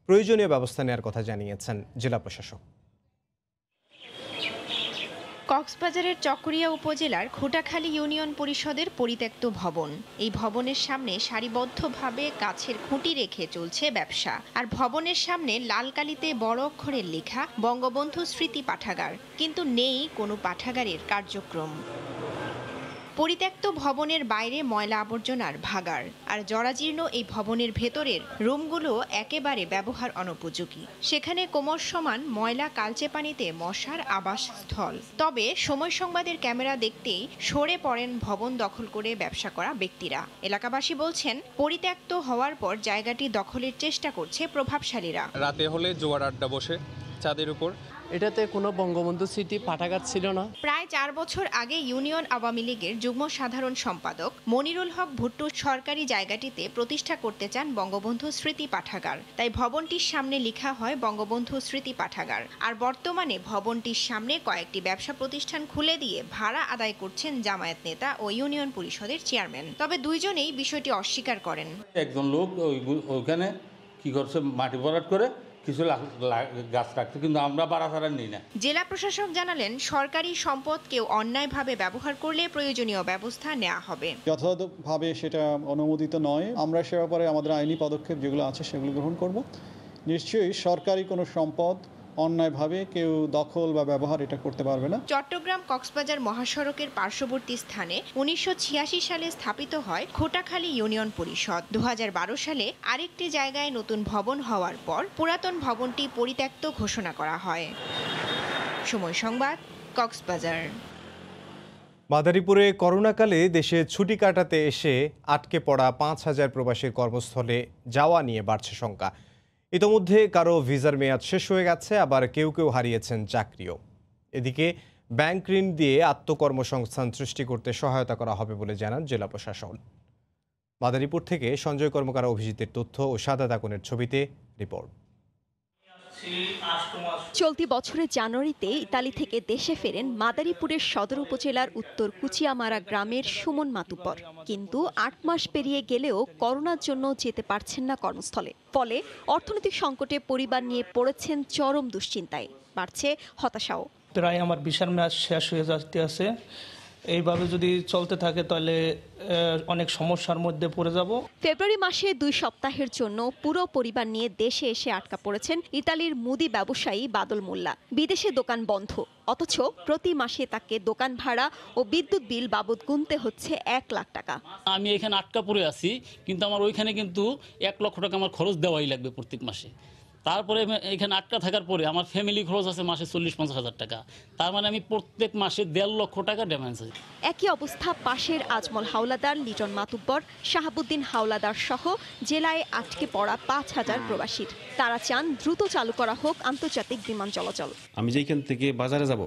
প্রয়োজনীয় ব্যবস্থা নেওয়ার কথা জানিয়েছেন জেলা প্রশাসক। কক্সবাজারের চকরিয়া উপজেলার খোটাখালী ইউনিয়ন পরিষদের পরিত্যক্ত ভবন। এই ভবনের সামনে সারিবদ্ধভাবে গাছের খুঁটি রেখে চলছে ব্যবসা। আর ভবনের সামনে লাল কালিতে বড় অক্ষরের লেখা বঙ্গবন্ধু স্মৃতি পাঠাগার, কিন্তু নেই কোনো পাঠাগারের কার্যক্রম। পরিত্যক্ত ভবনের বাইরে ময়লা আবর্জনার ভাগাড়, আর জরাজীর্ণ এই ভবনের ভেতরের রুমগুলো একেবারে ব্যবহার অনুপযোগী। সেখানে কোমর সমান ময়লা কালচে পানিতে মশার আবাসস্থল। তবে সময় সংবাদের ক্যামেরা দেখতেই সরে পড়েন ভবন দখল করে ব্যবসা করা ব্যক্তিরা। এলাকাবাসী বলছেন, পরিত্যক্ত হওয়ার পর জায়গাটি দখলের চেষ্টা করছে প্রভাবশালীরা। রাতে হলে জোয়ার আড্ডা বসে চাঁদের উপর। এটাতে কোনো বঙ্গবন্ধু স্মৃতি পাঠাগার ছিল না। প্রায় 4 বছর আগে ইউনিয়ন আওয়ামী লীগের যুগ্ম সাধারণ সম্পাদক মনিরুল হক ভুট্টো সরকারি জায়গাটিতে প্রতিষ্ঠা করতে চান বঙ্গবন্ধু স্মৃতি পাঠাগার। তাই ভবনটির সামনে লেখা হয় বঙ্গবন্ধু স্মৃতি পাঠাগার। আর বর্তমানে ভবনটির সামনে কয়েকটি ব্যবসা প্রতিষ্ঠান খুলে দিয়ে ভাড়া আদায় করছেন জামায়াত নেতা ও ইউনিয়ন পরিষদের চেয়ারম্যান। তবে দুইজনেই বিষয়টি অস্বীকার করেন। একজন লোক ওইখানে কি করছে, মাটি ভরাট করে কিছু গাছ রাখতে, কিন্তু আমরা বাড়াছাড়া নিই না। জেলা প্রশাসক জানালেন, সরকারি সম্পদ কেউ অন্যায়ভাবে ব্যবহার করলে প্রয়োজনীয় ব্যবস্থা নেওয়া হবে। যথাযথভাবে সেটা অনুমোদিত নয়। আমরা সে ব্যাপারে আমাদের আইনি পদক্ষেপ যেগুলো আছে সেগুলো গ্রহণ করব। নিশ্চয়ই সরকারি কোনো সম্পদ অন্যায়ভাবে কেউ দখল বা ব্যবহার এটা করতে পারবে না। চট্টগ্রাম কক্সবাজার মহাসড়কের পার্শ্ববর্তী স্থানে 1986 সালে স্থাপিত হয় খোটাখালী ইউনিয়ন পরিষদ। 2012 সালে আরেকটি জায়গায় নতুন ভবন হওয়ার পর পুরাতন ভবনটি পরিত্যক্ত ঘোষণা করা হয়। সময় সংবাদ, কক্সবাজার। মাদারীপুরে করোনাকালে দেশে ছুটি কাটাতে এসে আটকে পড়া 5,000 প্রবাসীর কর্মস্থলে যাওয়া নিয়ে বাড়ছে শঙ্কা। ইতোমধ্যে কারো ভিসার মেয়াদ শেষ হয়ে গেছে, আবার কেউ কেউ হারিয়েছেন চাকরিও। এদিকে ব্যাংক ঋণ দিয়ে আত্মকর্মসংস্থান সৃষ্টি করতে সহায়তা করা হবে বলে জানান জেলা প্রশাসন। মাদারীপুর থেকে সঞ্জয় কর্মকার, অভিজিতের তথ্য ও সাদা দাকুনের ছবিতে রিপোর্ট। চলতি বছরের জানুয়ারিতে ইতালি থেকে দেশে ফেরেন মাদারীপুরের সদর উপজেলার উত্তর কুচিয়ামারা গ্রামের সুমন মাতুব্বর। কিন্তু 8 মাস পেরিয়ে গেলেও করোনার জন্য যেতে পারছেন না কর্মস্থলে। ফলে অর্থনৈতিক সংকটে পরিবার নিয়ে পড়েছেন চরম দুশ্চিন্তায়, বাড়ছে হতাশাও। প্রায় আমার ভিসার মেয়াদ শেষ হয়ে যাচ্ছে আছে। এইভাবে যদি চলতে থাকে তাহলে অনেক সমস্যার মধ্যে পড়ে যাব। ফেব্রুয়ারি মাসে 2 সপ্তাহের জন্য পুরো পরিবার নিয়ে দেশে এসে আটকা পড়েছেন ইতালির মুদি ব্যবসায়ী বাদল মোল্লা। বিদেশে দোকান বন্ধ, অথচ প্রতি মাসে তাকে দোকান ভাড়া ও বিদ্যুৎ বিল বাবদ গুনতে হচ্ছে 1 লাখ টাকা। আমি এখানে আটকা পড়ে আছি, কিন্তু আমার ওইখানে কিন্তু 1 লক্ষ টাকা আমার খরচ দেওয়াই লাগবে প্রত্যেক মাসে। তারপরে এখানে আটকা থাকার পরে আমার ফ্যামিলি খরচ আছে মাসে 40-50 হাজার টাকা। তার মানে আমি প্রত্যেক মাসে 1.5 লক্ষ টাকা ড্যামেজ হয়। একই অবস্থা পাশের আজমল হাওলাদার, লিটন মাতুব্বর, শাহাবুদ্দিন হাওলাদার সহ জেলায় আটকে পড়া 5,000 প্রবাসীর। তারা চান দ্রুত চালু করা হোক আন্তর্জাতিক বিমান চলাচল। আমি যেখান থেকে বাজারে যাব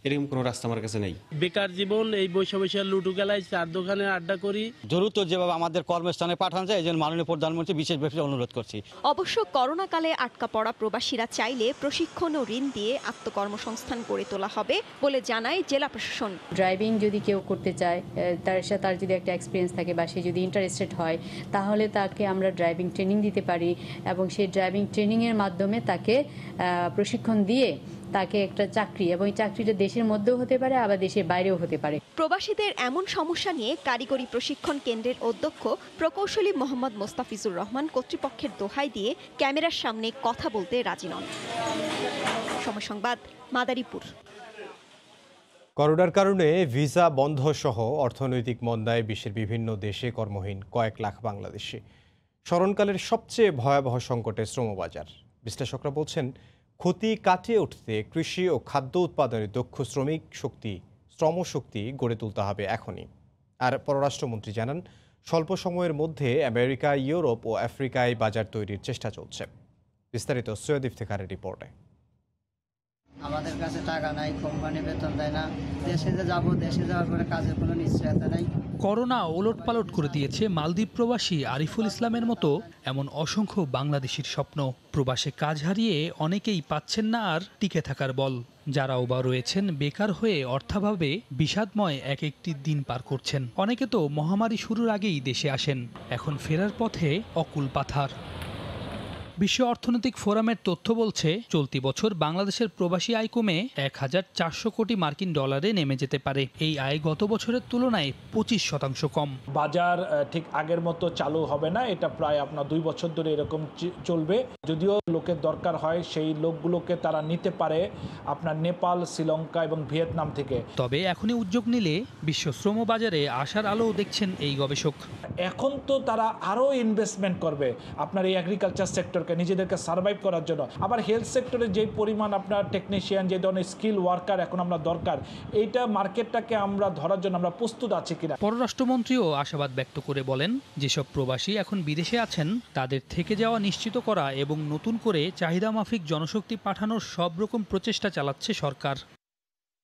এরকম কোনো রাস্তা আমার কাছে নেই। বেকার জীবন, এই বৈশা বৈশা লুটু গেলায় 4 দোকানে আড্ডা করি। দ্রুত যেভাবে আমাদের কর্মস্থানে পাঠানো যায়, এই জন্য মাননীয় প্রধানমন্ত্রী বিশেষভাবে অনুরোধ করছি। অবশ্য করোনাকালে আটকা পড়া প্রবাসীরা চাইলে প্রশিক্ষণ ও ঋণ দিয়ে আত্মকর্মসংস্থান গড়ে তোলা হবে বলে জানায় জেলা প্রশাসন। ড্রাইভিং যদি কেউ করতে চায়, তার যদি একটা এক্সপিরিয়েন্স থাকে বা সে যদি ইন্টারেস্টেড হয়, তাহলে তাকে আমরা ড্রাইভিং ট্রেনিং দিতে পারি এবং সেই ড্রাইভিং ট্রেনিংয়ের মাধ্যমে তাকে প্রশিক্ষণ দিয়ে তাকে একটা চাকরি, এবং এই চাকরিটা দেশের মধ্যেও হতে পারে আবার দেশের বাইরেও হতে পারে। প্রবাসীদের এমন সমস্যা নিয়ে কারিগরি প্রশিক্ষণ কেন্দ্রের অধ্যক্ষ প্রকৌশলী মোহাম্মদ মোস্তাফিজুর রহমান কর্তৃপক্ষের দোহাই দিয়ে ক্যামেরার সামনে কথা বলতে রাজি নন। সময় সংবাদ, মাদারীপুর। করোনার কারণে ভিসা বন্ধ সহ অর্থনৈতিক মন্দায় বিশ্বের বিভিন্ন দেশে কর্মহীন কয়েক লাখ বাংলাদেশি। স্মরণকালের সবচেয়ে ভয়াবহ সংকটে শ্রমবাজার। বিশ্লেষকরা বলছেন, ক্ষতি কাটিয়ে উঠতে কৃষি ও খাদ্য উৎপাদনের দক্ষ শ্রমশক্তি গড়ে তুলতে হবে এখনই। আর পররাষ্ট্রমন্ত্রী জানান, স্বল্প সময়ের মধ্যে আমেরিকা, ইউরোপ ও আফ্রিকায় বাজার তৈরির চেষ্টা চলছে। বিস্তারিত সৈয়দ ইফতেখারের রিপোর্টে। আমাদের কাছে টাকা নাই, কোম্পানি বেতন দেয় না, দেশে যাওয়ার পরে কাজের কোনো নিশ্চয়তা নাই। করোনা ওলটপালট করে দিয়েছে মালদ্বীপ প্রবাসী আরিফুল ইসলামের মতো এমন অসংখ্য বাংলাদেশির স্বপ্ন। প্রবাসে কাজ হারিয়ে অনেকেই পাচ্ছেন না আর টিকে থাকার বল। যারাও বা রয়েছেন বেকার হয়ে অর্থাভাবে বিষাদময় এক একটি দিন পার করছেন। অনেকে তো মহামারী শুরুর আগেই দেশে আসেন, এখন ফেরার পথে অকুল পাথার। বিশ্ব অর্থনৈতিক ফোরামের তথ্য বলছে চলতি বছর বাংলাদেশের প্রবাসী আয় কমে ১,৪০০ কোটি মার্কিন ডলারে নেমে যেতে পারে। এই আয় গত বছরের তুলনায় ২৫% কম। বাজার ঠিক আগের মতো চালু হবে না, এটা প্রায় আপনার 2 বছর ধরে এরকম চলবে। যদিও লোকের দরকার হয় সেই লোকগুলোকে তারা নিতে পারে আপনার নেপাল, শ্রীলঙ্কা এবং ভিয়েতনাম থেকে। তবে এখনই উদ্যোগ নিলে বিশ্ব শ্রম বাজারে আশার আলো দেখছেন এই গবেষক। এখন তো তারা আরও ইনভেস্টমেন্ট করবে আপনার এই এগ্রিকালচার সেক্টরকে নিজেদেরকে সার্ভাইভ করার জন্য। আবার হেলথ সেক্টরে যে পরিমাণ আপনার টেকনিশিয়ান, যে ধরনের স্কিল ওয়ার্কার এখন আমরা দরকার, এইটা মার্কেটটাকে আমরা ধরার জন্য আমরা প্রস্তুত আছি কিনা। পররাষ্ট্রমন্ত্রীও আশাবাদ ব্যক্ত করে বলেন, যেসব প্রবাসী এখন বিদেশে আছেন তাদের থেকে যাওয়া নিশ্চিত করা এবং নতুন করে চাহিদা মাফিক জনশক্তি পাঠানোর সব রকম প্রচেষ্টা চালাচ্ছে সরকার।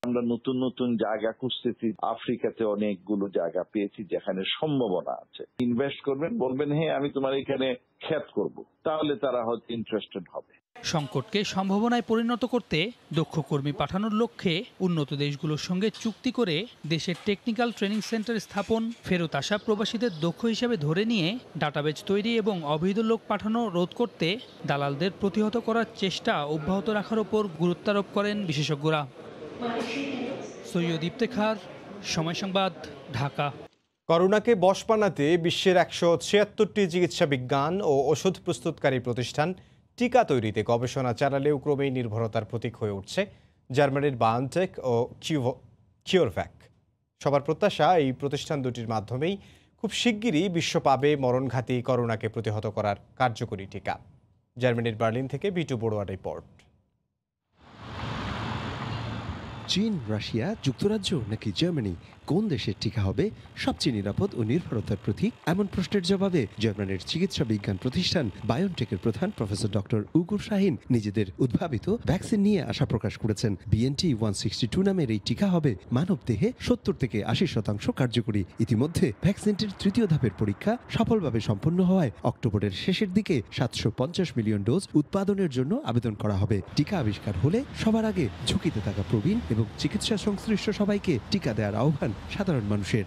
আমরা নতুন নতুন জায়গা খুঁজতেছি। আফ্রিকাতে অনেকগুলো জায়গা পেয়েছি যেখানে সম্ভাবনা আছে। ইনভেস্ট করবেন, বলবেন হ্যাঁ আমি তোমার এখানে ক্ষেত করব, তাহলে তারা হয়তো ইন্টারেস্টেড হবে। সংকটকে সম্ভাবনায় পরিণত করতে দক্ষ কর্মী পাঠানোর লক্ষ্যে উন্নত দেশগুলোর সঙ্গে চুক্তি করে দেশের টেকনিক্যাল ট্রেনিং সেন্টার স্থাপন, ফেরত আসা প্রবাসীদের দক্ষ হিসেবে ধরে নিয়ে ডাটাবেজ তৈরি এবং অবৈধ লোক পাঠানো রোধ করতে দালালদের প্রতিহত করার চেষ্টা অব্যাহত রাখার ওপর গুরুত্বারোপ করেন বিশেষজ্ঞরা। সৈয়দ ইফতেখার, সময় সংবাদ, ঢাকা। করোনাকে বশ বানাতে বিশ্বের ১৭৬টি চিকিৎসা বিজ্ঞান ও ওষুধ প্রস্তুতকারী প্রতিষ্ঠান টিকা তৈরিতে গবেষণা চালালেও ক্রমেই নির্ভরতার প্রতীক হয়ে উঠছে জার্মানির বায়োনটেক ও কিওরভ্যাক। সবার প্রত্যাশা এই প্রতিষ্ঠান দুটির মাধ্যমেই খুব শিগগিরই বিশ্ব পাবে মরণঘাতী করোনাকে প্রতিহত করার কার্যকরী টিকা। জার্মানির বার্লিন থেকে বিটু বড়ুয়ার রিপোর্ট। চীন, রাশিয়া, যুক্তরাজ্য নাকি জার্মানি, কোন দেশের টিকা হবে সবচেয়ে নিরাপদ ও নির্ভরতার প্রতীক? এমন প্রশ্নের জবাবে জার্মানির চিকিৎসা বিজ্ঞান প্রতিষ্ঠান বায়োনটেকের প্রধান প্রফেসর ডক্টর উগুর শাহিন নিজেদের উদ্ভাবিত ভ্যাকসিন নিয়ে আশা প্রকাশ করেছেন। BNT162 নামের এই টিকা হবে মানব দেহে 70 থেকে 80% কার্যকরী। ইতিমধ্যে ভ্যাকসিনটির তৃতীয় ধাপের পরীক্ষা সফলভাবে সম্পন্ন হওয়ায় অক্টোবরের শেষের দিকে 750 মিলিয়ন ডোজ উৎপাদনের জন্য আবেদন করা হবে। টিকা আবিষ্কার হলে সবার আগে ঝুঁকিতে থাকা প্রবীণ এবং চিকিৎসা সংশ্লিষ্ট সবাইকে টিকা দেওয়ার আহ্বান সাধারণ মানুষের।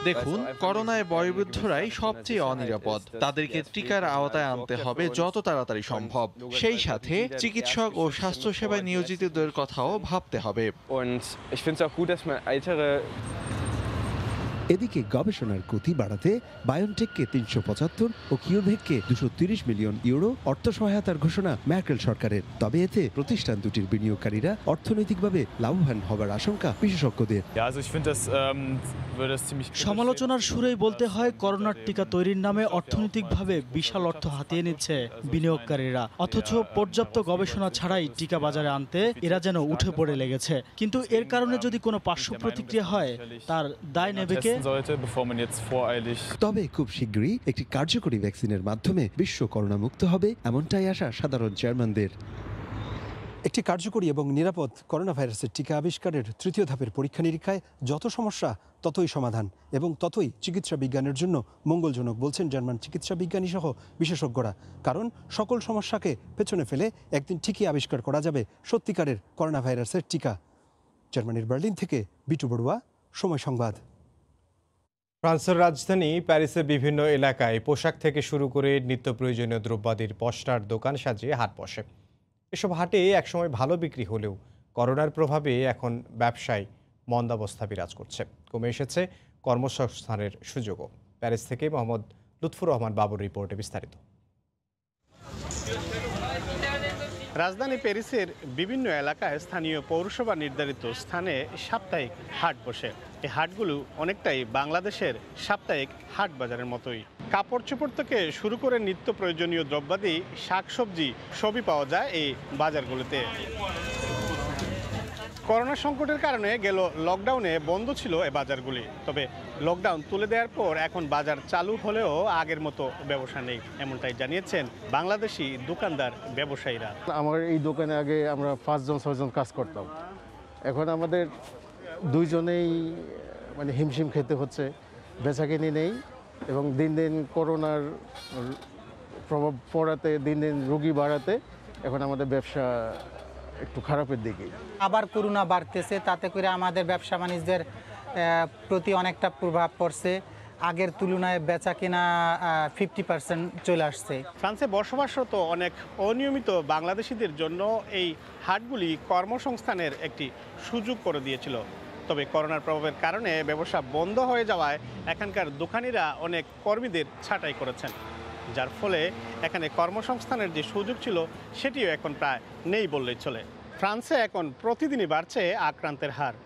দেখুন, করোনায় বয়োবৃদ্ধরাই সবচেয়ে অনিরাপদ। তাদেরকে টিকার আওতায় আনতে হবে যত তাড়াতাড়ি সম্ভব। সেই সাথে চিকিৎসক ও স্বাস্থ্যসেবায় নিয়োজিতদের কথাও ভাবতে হবে। এদিকে গবেষণার গতি বাড়াতে বায়োনটেককে 375 ও কিওরভ্যাককে 230 মিলিয়ন ইউরো অর্থ সহায়তার ঘোষণা ম্যার্কেল সরকারের। তবে এতে প্রতিষ্ঠান দুটির বিনিয়োগকারীরা অর্থনৈতিকভাবে লাভবান হবার আশঙ্কা বিশেষজ্ঞদের। সমালোচনার সুরেই বলতে হয়, করোনার টিকা তৈরির নামে অর্থনৈতিকভাবে বিশাল অর্থ হাতিয়ে নিচ্ছে বিনিয়োগকারীরা, অথচ পর্যাপ্ত গবেষণা ছাড়াই টিকা বাজারে আনতে এরা যেন উঠে পড়ে লেগেছে। কিন্তু এর কারণে যদি কোনো পার্শ্ব প্রতিক্রিয়া হয় তার দায় নেবে কে? তবে খুব শীঘ্রই একটি কার্যকরী ভ্যাকসিনের মাধ্যমে বিশ্ব করোনা মুক্ত হবে, এমনটাই আশা সাধারণ জার্মানদের। একটি কার্যকরী এবং নিরাপদ করোনা ভাইরাসের টিকা আবিষ্কারের তৃতীয় ধাপের পরীক্ষা নিরীক্ষায় যত সমস্যা ততই সমাধান এবং ততই চিকিৎসা বিজ্ঞানের জন্য মঙ্গলজনক বলছেন জার্মান চিকিৎসা বিজ্ঞানী সহ বিশেষজ্ঞরা। কারণ সকল সমস্যাকে পেছনে ফেলে একদিন ঠিকই আবিষ্কার করা যাবে সত্যিকারের করোনা ভাইরাসের টিকা। জার্মানির বার্লিন থেকে বিটু বড়ুয়া, সময় সংবাদ। ফ্রান্সের রাজধানী প্যারিসের বিভিন্ন এলাকায় পোশাক থেকে শুরু করে নিত্য প্রয়োজনীয় দ্রব্যাদির পোস্টার দোকান সাজিয়ে হাট বসে। এসব হাটে একসময় ভালো বিক্রি হলেও করোনার প্রভাবে এখন ব্যবসায় মন্দাবস্থা বিরাজ করছে। কমে এসেছে কর্মসংস্থানের সুযোগও। প্যারিস থেকে মোহাম্মদ লুৎফুর রহমান বাবুর রিপোর্টে বিস্তারিত। রাজধানী প্যারিসের বিভিন্ন এলাকায় স্থানীয় পৌরসভা নির্ধারিত স্থানে সাপ্তাহিক হাট বসে। এই হাটগুলো অনেকটাই বাংলাদেশের সাপ্তাহিক হাট বাজারের মতোই। কাপড় চোপড় থেকে শুরু করে নিত্য প্রয়োজনীয় দ্রব্যাদি, শাকসবজি সবই পাওয়া যায় এই বাজারগুলোতে। করোনা সংকটের কারণে গেল লকডাউনে বন্ধ ছিল এই বাজারগুলি। তবে লকডাউন তুলে দেওয়ার পর এখন বাজার চালু হলেও আগের মতো ব্যবসা নেই, এমনটাই জানিয়েছেন বাংলাদেশি দোকানদার ব্যবসায়ীরা। আমার এই দোকানে আগে আমরা 5 জন 6 জন কাজ করতাম, এখন আমাদের 2 জনেই মানে হিমশিম খেতে হচ্ছে, বেচাকেনি নেই এবং দিন দিন করোনার প্রভাব পড়াতে, দিন দিন রোগী বাড়াতে এখন আমাদের ব্যবসা একটু খারাপের দিকে। আবার করোনা বাড়তেছে, তাতে করে আমাদের ব্যবসা বাণিজ্যের প্রতি অনেকটা প্রভাব পড়ছে। আগের তুলনায় বেচা কেনা 50% চলে আসছে। ফ্রান্সে বসবাসরত অনেক অনিয়মিত বাংলাদেশিদের জন্য এই হাটগুলি কর্মসংস্থানের একটি সুযোগ করে দিয়েছিল। তবে করোনার প্রভাবের কারণে ব্যবসা বন্ধ হয়ে যাওয়ায় এখানকার দোকানিরা অনেক কর্মীদের ছাঁটাই করেছেন, যার ফলে এখানে কর্মসংস্থানের যে সুযোগ ছিল সেটিও এখন প্রায় নেই বললেই চলে। ফ্রান্সে এখন প্রতিদিনই বাড়ছে আক্রান্তের হার।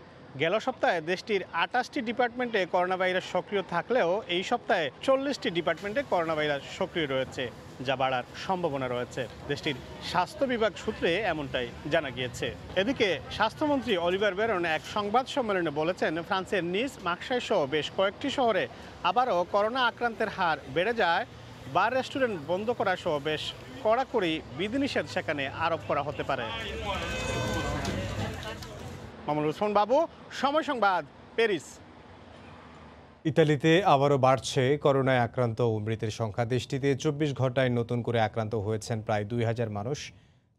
গেল সপ্তাহে দেশটির 28টি ডিপার্টমেন্টে করোনা ভাইরাস সক্রিয় থাকলেও এই সপ্তাহে 40টি ডিপার্টমেন্টে করোনা ভাইরাস সক্রিয় রয়েছে, যা বাড়ার সম্ভাবনা রয়েছে। দেশটির স্বাস্থ্য বিভাগ সূত্রে এমনটাই জানা গিয়েছে। এদিকে স্বাস্থ্যমন্ত্রী অলিভার বেরন এক সংবাদ সম্মেলনে বলেছেন, ফ্রান্সের নিস, মার্সাই সহ বেশ কয়েকটি শহরে আবারও করোনা আক্রান্তের হার বেড়ে যায়। বার, রেস্টুরেন্ট বন্ধ করা সহ বেশ কড়াকড়ি বিধিনিষেধ সেখানে আরোপ করা হতে পারে। মামুনুল হোসেন বাবু, সময় সংবাদ, প্যারিস। ইতালিতে আবারও বাড়ছে করোনায় আক্রান্ত ও মৃতের সংখ্যা। দেশটিতে 24 ঘন্টায় নতুন করে আক্রান্ত হয়েছেন প্রায় 2000 মানুষ,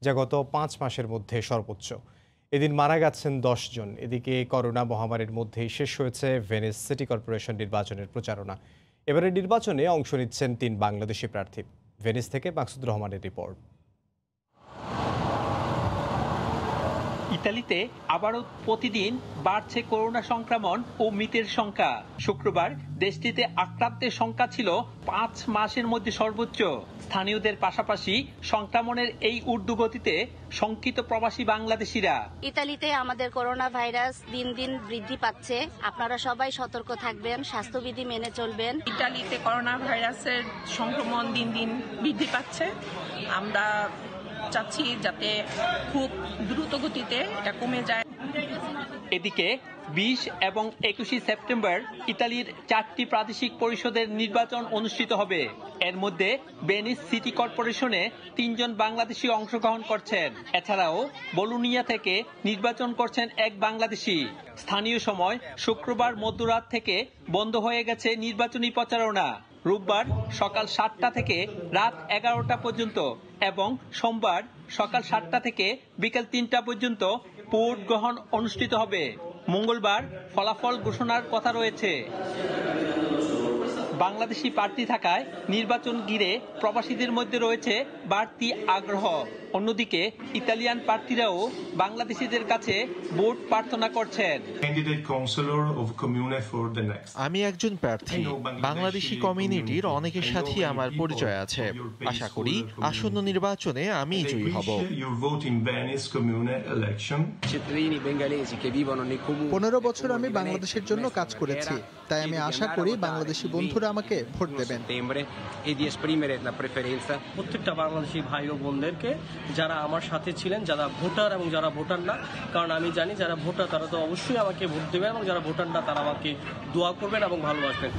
যা গত 5 মাসের মধ্যে সর্বোচ্চ। এদিন মারা গেছেন 10 জন। এদিকে করোনা মহামারীর মধ্যেই শেষ হয়েছে ভেনিস সিটি কর্পোরেশন নির্বাচনের প্রচারণা। এবারে নির্বাচনে অংশ নিচ্ছেন 3 বাংলাদেশি প্রার্থী। ভেনিস থেকে মাকসুদুর রহমানের রিপোর্ট। ইতালিতে আবারও প্রতিদিন বাড়ছে করোনা সংক্রমণ ও মৃতের সংখ্যা। শুক্রবার দেশটিতে আক্রান্তের সংখ্যা ছিল 5 মাসের মধ্যে সর্বোচ্চ। স্থানীয়দের পাশাপাশি সংক্রমণের এই ঊর্ধ্বগতিতে শঙ্কিত প্রবাসী বাংলাদেশিরা। ইতালিতে আমাদের করোনা ভাইরাস দিন দিন বৃদ্ধি পাচ্ছে, আপনারা সবাই সতর্ক থাকবেন, স্বাস্থ্যবিধি মেনে চলবেন। ইতালিতে করোনা ভাইরাসের সংক্রমণ দিন দিন বৃদ্ধি পাচ্ছে। আমরা চাচ্ছি যাতে খুব দ্রুত গতিতে এটা কমে যায়। এদিকে 20 এবং 21 সেপ্টেম্বর ইতালির 4টি প্রাদেশিক পরিষদের নির্বাচন অনুষ্ঠিত হবে। এর মধ্যে ভেনিস সিটি কর্পোরেশনে 3 জন বাংলাদেশি অংশগ্রহণ করছেন। এছাড়াও বলোনিয়া থেকে নির্বাচন করছেন এক বাংলাদেশি। স্থানীয় সময় শুক্রবার মধ্যরাত থেকে বন্ধ হয়ে গেছে নির্বাচনী প্রচারণা। রোববার সকাল 7টা থেকে রাত 11টা পর্যন্ত এবং সোমবার সকাল 7টা থেকে বিকেল 3টা পর্যন্ত ভোট গ্রহণ অনুষ্ঠিত হবে। মঙ্গলবার ফলাফল ঘোষণার কথা রয়েছে। বাংলাদেশি প্রার্থী থাকায় নির্বাচন ঘিরে প্রবাসীদের মধ্যে রয়েছে বাড়তি আগ্রহ। অন্যদিকে ইতালিয়ান প্রার্থীরাও বাংলাদেশিদের কাছে ভোট প্রার্থনা করছেন। আমি একজন প্রার্থী। বাংলাদেশি কমিউনিটির অনেকের সাথেই আমার পরিচয় আছে। আশা করি আসন্ন নির্বাচনে আমি জয়ী হব। 15 বছর আমি বাংলাদেশের জন্য কাজ করেছি, তাই আমি আশা করি বাংলাদেশি বন্ধুরা আমাকে ভোট দেবেন। প্রত্যেকটা বাংলাদেশি ভাই ও বোনদেরকে, যারা আমার সাথে ছিলেন, যারা ভোটার এবং যারা ভোটার না, কারণ আমি জানি যারা ভোটার তারা তো অবশ্যই আমাকে ভোট দেবেন এবং যারা ভোটার না তারা আমাকে দোয়া করবেন এবং ভালোবাসবেন।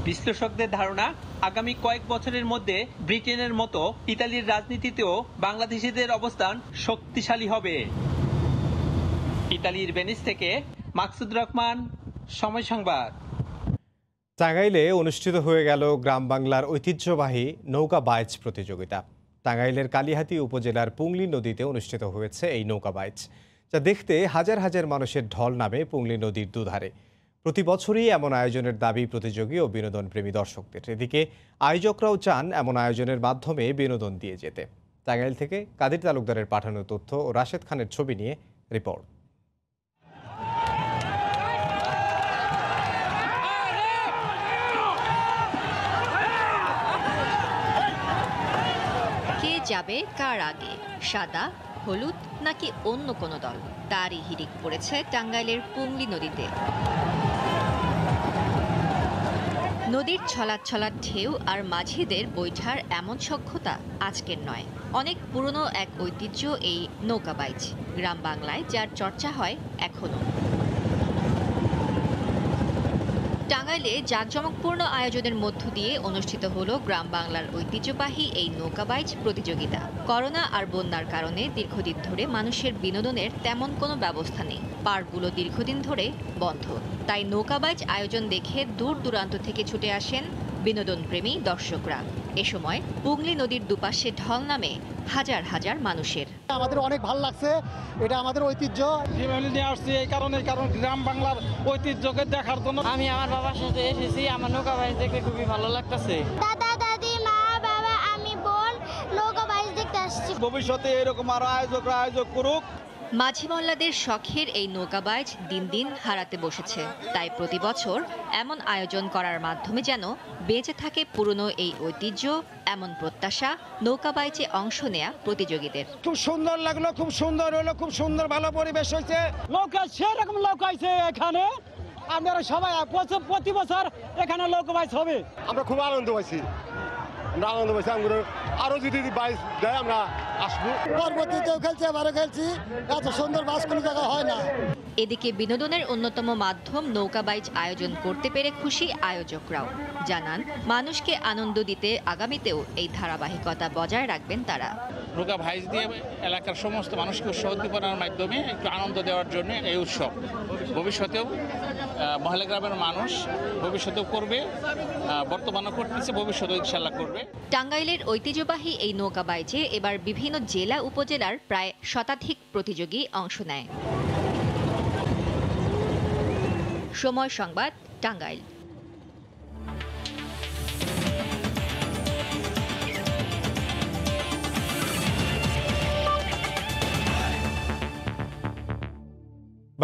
বিশ্লেষকদের ধারণা, আগামী কয়েক বছরের মধ্যে ব্রিটেনের মতো ইতালির রাজনীতিতেও বাংলাদেশিদের অবস্থান শক্তিশালী হবে। ইতালির ভেনিস থেকে মাকসুদুর রহমান, সময় সংবাদ। টাঙ্গাইলে অনুষ্ঠিত হয়ে গেল গ্রাম বাংলার ঐতিহ্যবাহী নৌকা বাইচ প্রতিযোগিতা। টাঙ্গাইলের কালিহাতী উপজেলার পুংলি নদীতে অনুষ্ঠিত হয়েছে এই নৌকা বাইচ, যা দেখতে হাজার হাজার মানুষের ঢল নামে পুংলি নদীর দুধারে। প্রতি বছরই এমন আয়োজনের দাবি প্রতিযোগী ও বিনোদনপ্রেমী দর্শকদের। এদিকে আয়োজকরাও চান এমন আয়োজনের মাধ্যমে বিনোদন দিয়ে যেতে। টাঙ্গাইল থেকে কাদির তালুকদারের পাঠানো তথ্য ও রাশেদ খানের ছবি নিয়ে রিপোর্ট। যাবে কার আগে, সাদা, হলুদ নাকি অন্য কোনো দল, তারই হিড়িক পড়েছে টাঙ্গাইলের পুংলি নদীতে। নদীর ছলাৎ ঢেউ আর মাঝিদের বৈঠার এমন সখ্যতা আজকের নয়। অনেক পুরনো এক ঐতিহ্য এই নৌকাবাইচ, গ্রাম বাংলায় যার চর্চা হয় এখনো। টাঙ্গাইলে জাঁকজমকপূর্ণ আয়োজনের মধ্য দিয়ে অনুষ্ঠিত হলো গ্রাম বাংলার ঐতিহ্যবাহী এই নৌকাবাইচ প্রতিযোগিতা। করোনা আর বন্যার কারণে দীর্ঘদিন ধরে মানুষের বিনোদনের তেমন কোনো ব্যবস্থা নেই। পার্কগুলো দীর্ঘদিন ধরে বন্ধ, তাই নৌকাবাইচ আয়োজন দেখে দূর দূরান্ত থেকে ছুটে আসেন বিনোদনপ্রেমী দর্শকরা। এ সময় হুগলি নদীর দুপাশে ঢল নামে হাজার হাজার মানুষের। আমাদের অনেক ভালো লাগছে, এটা আমাদের ঐতিহ্য। ফ্যামিলি নিয়ে আসছি এই কারণে, কারণ গ্রাম বাংলার ঐতিহ্যকে দেখার জন্য। আমি আমার বাবার সাথে এসেছি, আমার নৌকা বাইচ দেখতে খুবই ভালো লাগতেছে। দাদা দাদি মা বাবা আমি বোন নৌকা বাইচ দেখতে আসছি। ভবিষ্যতে এরকম আরো আয়োজক করুক। মাঝি মোল্লাদের শখের এই নৌকাবাজ দিন দিন হারাতে বসেছে। তাই প্রতি বছর এমন আয়োজন করার মাধ্যমে যেন বেঁচে থাকে পুরনো এই ঐতিহ্য, এমন প্রত্যাশা নৌকাবাইচে অংশ নেয়া প্রতিযোগীদের। খুব সুন্দর লাগলো, খুব সুন্দর হলো, খুব সুন্দর ভালো পরিবেশ হয়েছে। নৌকা সেরকম নৌকাইছে এখানে, আপনারা সবাই প্রতি বছর এখানে নৌকাবাইচ হবে। আমরা খুব আনন্দ পাইছি, আরো যদি বাইচ দেয় আমরা আসবো। পরবর্তীতেও খেলছি, আবারও খেলছি, এত সুন্দর বাস কোনো জায়গায় হয় না। এদিকে বিনোদনের অন্যতম মাধ্যম নৌকাবাইচ আয়োজন করতে পেরে খুশি আয়োজকরাও। জানান, মানুষকে আনন্দ দিতে আগামীতেও এই ধারাবাহিকতা বজায় রাখবেন তারা। নৌকা ভাইজ দিয়ে এলাকার সমস্ত মানুষকে উৎসাহোদ্দীপনার মাধ্যমে একটু আনন্দ দেওয়ার জন্য এই উৎসব ভবিষ্যতেও মহিলা গ্রামের মানুষ ভবিষ্যতেও করবে, বর্তমানও করতেছে, ভবিষ্যতেও ইনশাল্লাহ করবে। টাঙ্গাইলের ঐতিহ্যবাহী এই নৌকাবাইচে এবার বিভিন্ন জেলা উপজেলার প্রায় শতাধিক প্রতিযোগী অংশ নেয়। সময় সংবাদ, টাঙ্গাইল।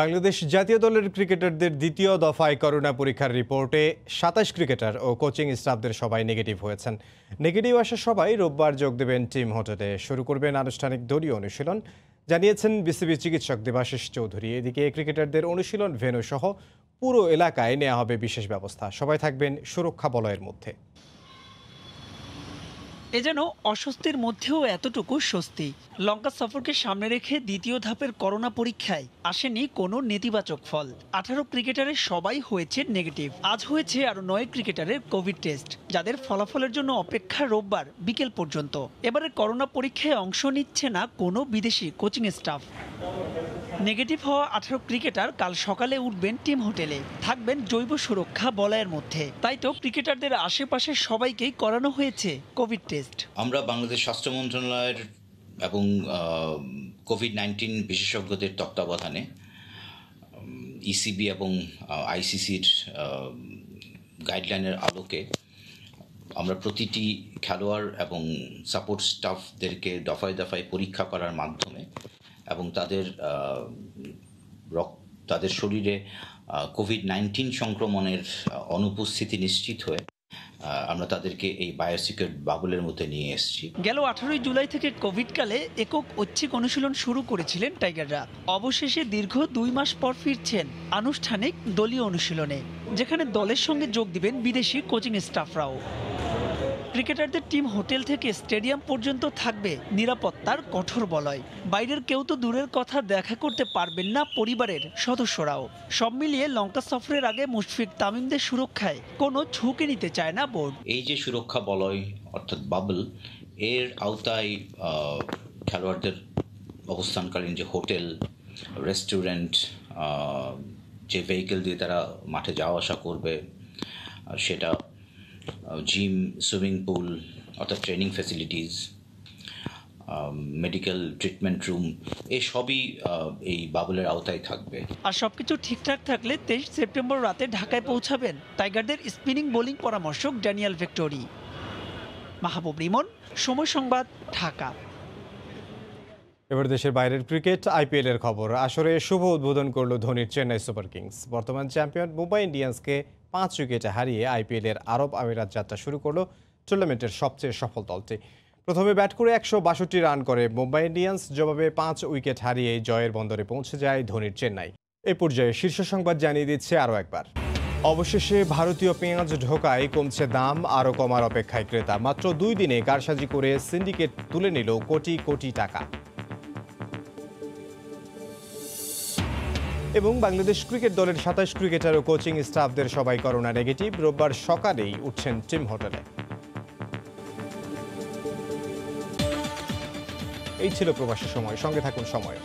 বাংলাদেশ জাতীয় দলের ক্রিকেটারদের দ্বিতীয় দফায় করোনা পরীক্ষার রিপোর্টে ২৭ ক্রিকেটার ও কোচিং স্টাফদের সবাই নেগেটিভ হয়েছেন। নেগেটিভ আসা সবাই রোববার যোগ দেবেন টিম হোটেলে, শুরু করবেন আনুষ্ঠানিক দলীয় অনুশীলন, জানিয়েছেন বিসিবি চিকিৎসক দেবাশিস চৌধুরী। এদিকে ক্রিকেটারদের অনুশীলন ভেন্যু সহ পুরো এলাকায় নেওয়া হবে বিশেষ ব্যবস্থা, সবাই থাকবেন সুরক্ষা বলয়ের মধ্যে। এ যেন অস্বস্তির মধ্যেও এতটুকু স্বস্তি। লঙ্কা সফরকে সামনে রেখে দ্বিতীয় ধাপের করোনা পরীক্ষায় আসেনি কোনো নেতিবাচক ফল। 18 ক্রিকেটারের সবাই হয়েছে নেগেটিভ। আজ হয়েছে আরও 9 ক্রিকেটারের কোভিড টেস্ট, যাদের ফলাফলের জন্য অপেক্ষা রোববার বিকেল পর্যন্ত। এবারে করোনা পরীক্ষায় অংশ নিচ্ছে না কোনো বিদেশি কোচিং স্টাফ। নেগেটিভ হওয়া 18 ক্রিকেটার কাল সকালে উঠবেন টিম হোটেলে, থাকবেন জৈব সুরক্ষা বলয়ের মধ্যে। তাই তো ক্রিকেটারদের আশেপাশে সবাইকেই করানো হয়েছে কোভিড টেস্ট। আমরা বাংলাদেশ স্বাস্থ্য মন্ত্রণালয়ের এবং কোভিড-19 বিশেষজ্ঞদের তত্ত্বাবধানে ইসিবি এবং আইসিসির গাইডলাইনের আলোকে আমরা প্রতিটি খেলোয়াড় এবং সাপোর্ট স্টাফদেরকে দফায় দফায় পরীক্ষা করার মাধ্যমে এবং তাদের শরীরে কোভিড-19 সংক্রমণের অনুপস্থিতি নিশ্চিত হয়ে আমরা তাদেরকে এই বায়োসিকিউর বাবুলের মধ্যে নিয়ে এসেছি। গেল 18 জুলাই থেকে কোভিডকালে একক ঐচ্ছিক অনুশীলন শুরু করেছিলেন টাইগাররা। অবশেষে দীর্ঘ 2 মাস পর ফিরছেন আনুষ্ঠানিক দলীয় অনুশীলনে, যেখানে দলের সঙ্গে যোগ দিবেন বিদেশি কোচিং স্টাফরাও। ক্রিকেটারদের টিম হোটেল থেকে স্টেডিয়াম পর্যন্ত থাকবে নিরাপত্তার কঠোর বলয়। বাইরের কেউ তো দূরের কথা, দেখা করতে পারবেন না পরিবারের সদস্যরাও। সব মিলিয়ে লঙ্কা সফরের আগে মুশফিক তামিমদের সুরক্ষায় কোনো ঝুঁকি নিতে চায় না বোর্ড। এই যে সুরক্ষা বলয় অর্থাৎ বাবল, এর আওতায় খেলোয়াড়দের অবস্থানকালীন যে হোটেল, রেস্টুরেন্ট, যে ভেহিকেল দিয়ে তারা মাঠে যাওয়া আসা করবে, সেটা জিম, সুইমিং পুল অর্থাৎ training facilities, medical treatment room, এই সবই এই বাবলের আওতায় থাকবে। আর সবকিছু ঠিকঠাক থাকলে 23 সেপ্টেম্বর রাতে ঢাকায় পৌঁছাবেন টাইগারদের স্পিনিং বোলিং পরামর্শক ড্যানিয়েল ভিক্টোরি। মাহবুব রিমন, সময় সংবাদ, ঢাকা। এবার দেশের বাইরের ক্রিকেট, আইপিএল এর খবর। আসরে শুভ উদ্বোধন করল ধোনির চেন্নাই সুপার কিংস। বর্তমান চ্যাম্পিয়ন মুম্বাই ইন্ডিয়ান্সকে 5 উইকেটে হারিয়ে আইপিএল এর আরব আমিরাত যাত্রা শুরু করলো টুর্নামেন্টের সবচেয়ে সফল দলটি। প্রথমে ব্যাট করে 162 রান করে মুম্বাই ইন্ডিয়ান্স, জবাবে 5 উইকেট হারিয়ে জয়ের বন্দরে পৌঁছে যায় ধোনির চেন্নাই। এই পর্যায়ে শীর্ষ সংবাদ জানিয়ে দিচ্ছে আরও একবার। অবশেষে ভারতীয় পেঁয়াজ ঢোকায় কমছে দাম, আরও কমার অপেক্ষায় ক্রেতা। মাত্র 2 দিনে কারসাজি করে সিন্ডিকেট তুলে নিল কোটি কোটি টাকা। এবং বাংলাদেশ ক্রিকেট দলের 27 ক্রিকেটার ও কোচিং স্টাফদের সবাই করোনা নেগেটিভ, রোববার সকালেই উঠছেন টিম হোটেলে। এই ছিল প্রবাসী সময়, সঙ্গে থাকুন সময়।